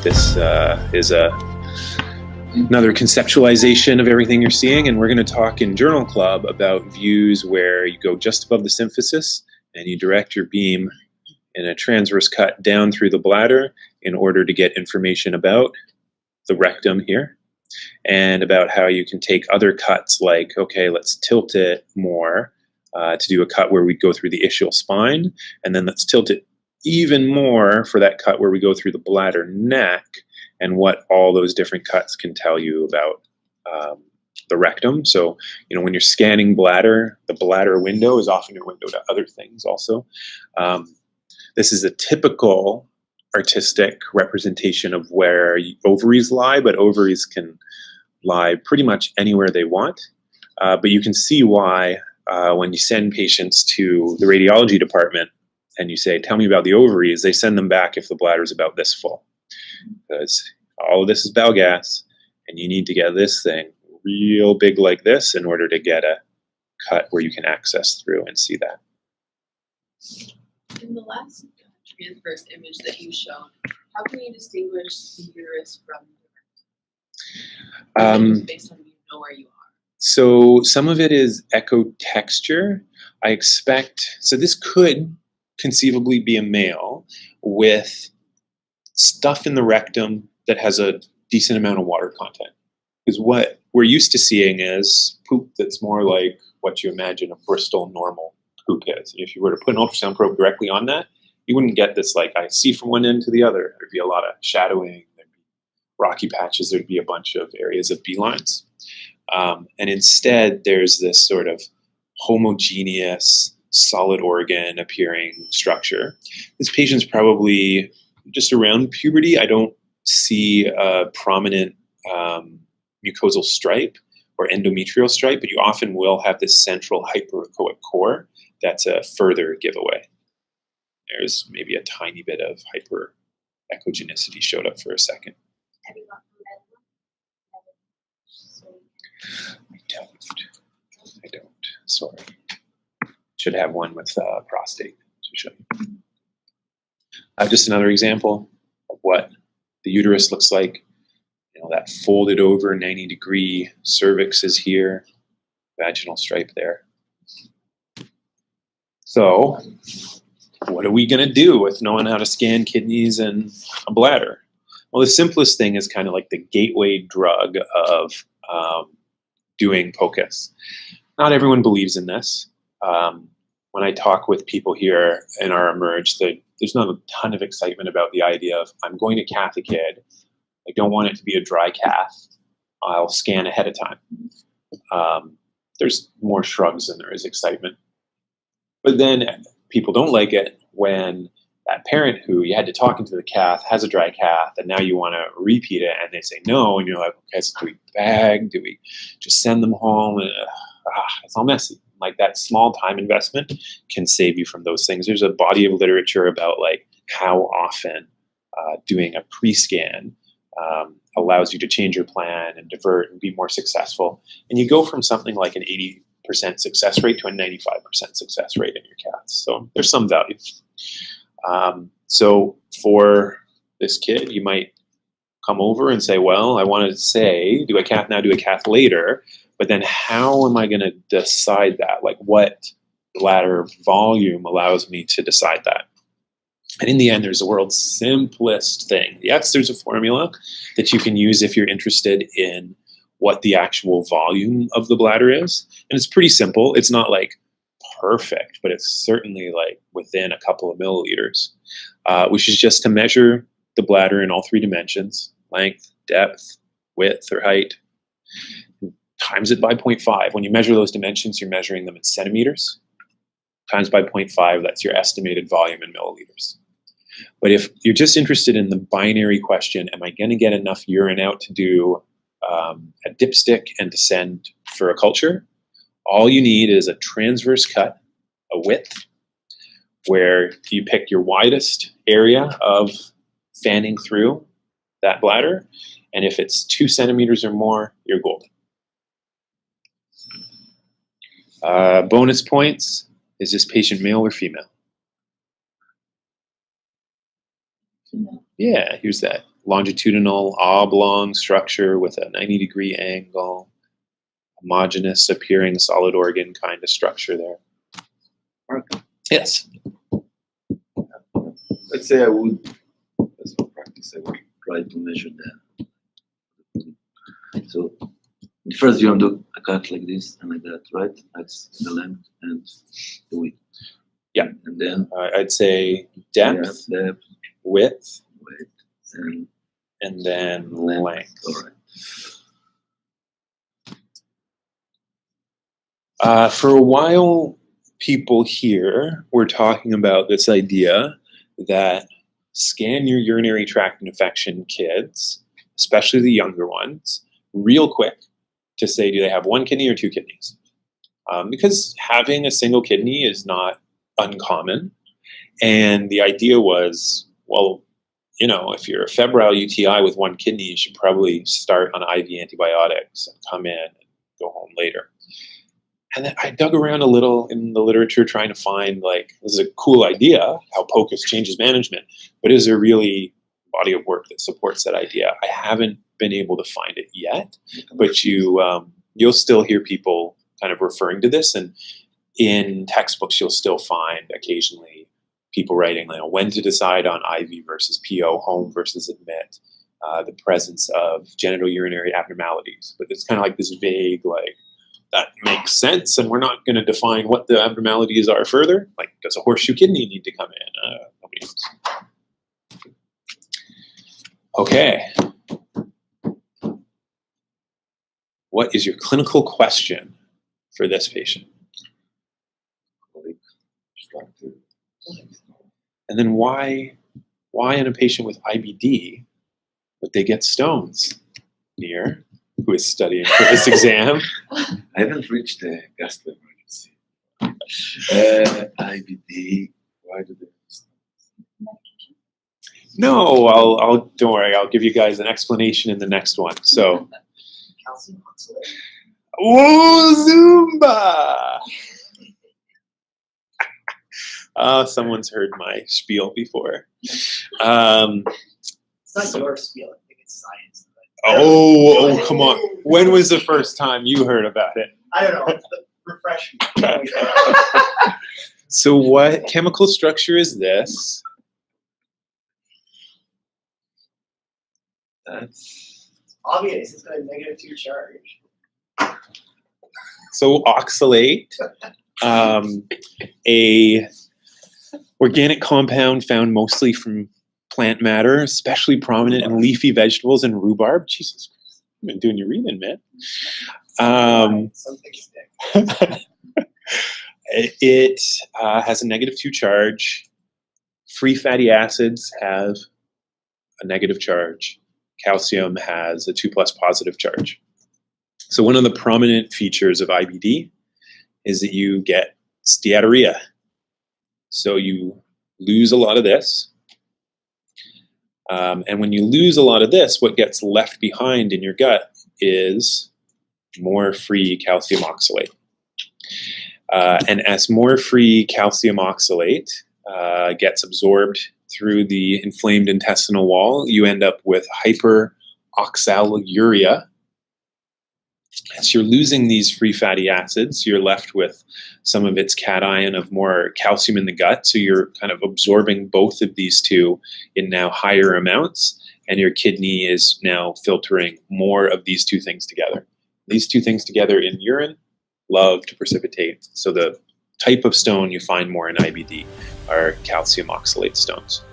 This is another conceptualization of everything you're seeing, and we're going to talk in Journal Club about views where you go just above the symphysis and you direct your beam in a transverse cut down through the bladder in order to get information about the rectum here, and about how you can take other cuts like, okay, let's tilt it more to do a cut where we go through the ischial spine, and then let's tilt it even more for that cut where we go through the bladder neck, and what all those different cuts can tell you about the rectum. So, when you're scanning bladder, the bladder window is often your window to other things also. This is a typical artistic representation of where ovaries lie, but ovaries can lie pretty much anywhere they want. But you can see why when you send patients to the radiology department and you say, tell me about the ovaries, they send them back if the bladder is about this full. Because all of this is bowel gas, and you need to get this thing real big like this in order to get a cut where you can access through and see that. In the last transverse image that you showed, how can you distinguish the uterus from the rectum? Based on where you are. So some of it is echo texture. I expect, so this could conceivably be a male with stuff in the rectum that has a decent amount of water content. Because what we're used to seeing is poop that's more like what you imagine a Bristol normal poop is. If you were to put an ultrasound probe directly on that, you wouldn't get this like I see from one end to the other. There'd be a lot of shadowing, there'd be rocky patches, there'd be a bunch of areas of B-lines. And instead, there's this sort of homogeneous, solid organ appearing structure. This patient's probably just around puberty. I don't see a prominent mucosal stripe or endometrial stripe, but you often will have this central hyperechoic core that's a further giveaway. There's maybe a tiny bit of hyperechogenicity showed up for a second. I don't. Sorry. Should have one with prostate to show you. Just another example of what the uterus looks like. That folded over 90-degree cervix is here, vaginal stripe there. So, what are we going to do with knowing how to scan kidneys and a bladder? Well, the simplest thing is kind of like the gateway drug of doing POCUS. Not everyone believes in this. When I talk with people here in our Emerge, there's not a ton of excitement about the idea of, I'm going to cath a kid. I don't want it to be a dry cath. I'll scan ahead of time. There's more shrugs than there is excitement. But then people don't like it when that parent who you had to talk into the cath has a dry cath, and now you want to repeat it, and they say no, and you're like, okay, so do we bag? Do we just send them home? It's all messy. Like, that small time investment can save you from those things. There's a body of literature about like how often doing a pre-scan allows you to change your plan and divert and be more successful. And you go from something like an 80% success rate to a 95% success rate in your caths. So there's some value. So for this kid, you might come over and say, well, I want to say, do a cath now, do a cath later, but then how am I going to decide that? Like, what bladder volume allows me to decide that? And in the end, there's the world's simplest thing. Yes, there's a formula that you can use if you're interested in what the actual volume of the bladder is. And it's pretty simple. It's not like perfect, but it's certainly like within a couple of milliliters, which is just to measure the bladder in all three dimensions: length, depth, width, or height. Times it by 0.5. When you measure those dimensions, you're measuring them in centimeters. Times by 0.5, that's your estimated volume in milliliters. But if you're just interested in the binary question, am I going to get enough urine out to do a dipstick and to send for a culture? All you need is a transverse cut, a width, where you pick your widest area of fanning through that bladder. And if it's 2 centimeters or more, you're golden. Bonus points. Is this patient male or female? Yeah, here's that longitudinal oblong structure with a 90-degree angle, homogeneous appearing solid organ kind of structure there. Okay. Yes. Let's say I would, as for practice, I would try to measure that. So first you do a cut like this and like that, right? That's the length and the width. Yeah. And then I'd say depth, depth, width, and then length. All right. For a while, people here were talking about this idea that scan your urinary tract infection kids, especially the younger ones, real quick to say, do they have one kidney or two kidneys? Because having a single kidney is not uncommon. And the idea was, well, you know, if you're a febrile UTI with one kidney, you should probably start on IV antibiotics and come in and go home later. And then I dug around a little in the literature trying to find, like, this is a cool idea, how POCUS changes management, but is there really a body of work that supports that idea? I haven't been able to find it yet, but you'll still hear people kind of referring to this, and in textbooks you'll still find occasionally people writing, you know, when to decide on IV versus PO, home versus admit, the presence of genital urinary abnormalities. But it's kind of like this vague, like, that makes sense, and we're not going to define what the abnormalities are further. Like, does a horseshoe kidney need to come in? Nobody knows. Okay. What is your clinical question for this patient? And then why in a patient with IBD would they get stones? Near, who is studying for this exam? I haven't reached the gastro emergency. IBD, why do they? No, I'll don't worry. I'll give you guys an explanation in the next one. So, Calcium oxalate. whoa, Zumba! Someone's heard my spiel before. It's not your spiel. I think it's science. Oh, come on. When was the first time you heard about it? I don't know. Refresh me. So what chemical structure is this? That's Obvious. It's got a -2 charge. So oxalate, a organic compound found mostly from plant matter, especially prominent in leafy vegetables and rhubarb. Jesus Christ, you've been doing your reading, man. Something stick. It has a -2 charge. Free fatty acids have a negative charge. Calcium has a 2+ positive charge. So one of the prominent features of IBD is that you get steatorrhea. So you lose a lot of this. And when you lose a lot of this, what gets left behind in your gut is more free calcium oxalate. And as more free calcium oxalate gets absorbed through the inflamed intestinal wall, you end up with hyperoxaluria. As you're losing these free fatty acids, you're left with some of its cation of more calcium in the gut. So you're kind of absorbing both of these two in now higher amounts, and your kidney is now filtering more of these two things together. These two things together in urine love to precipitate. So the type of stone you find more in IBD are calcium oxalate stones.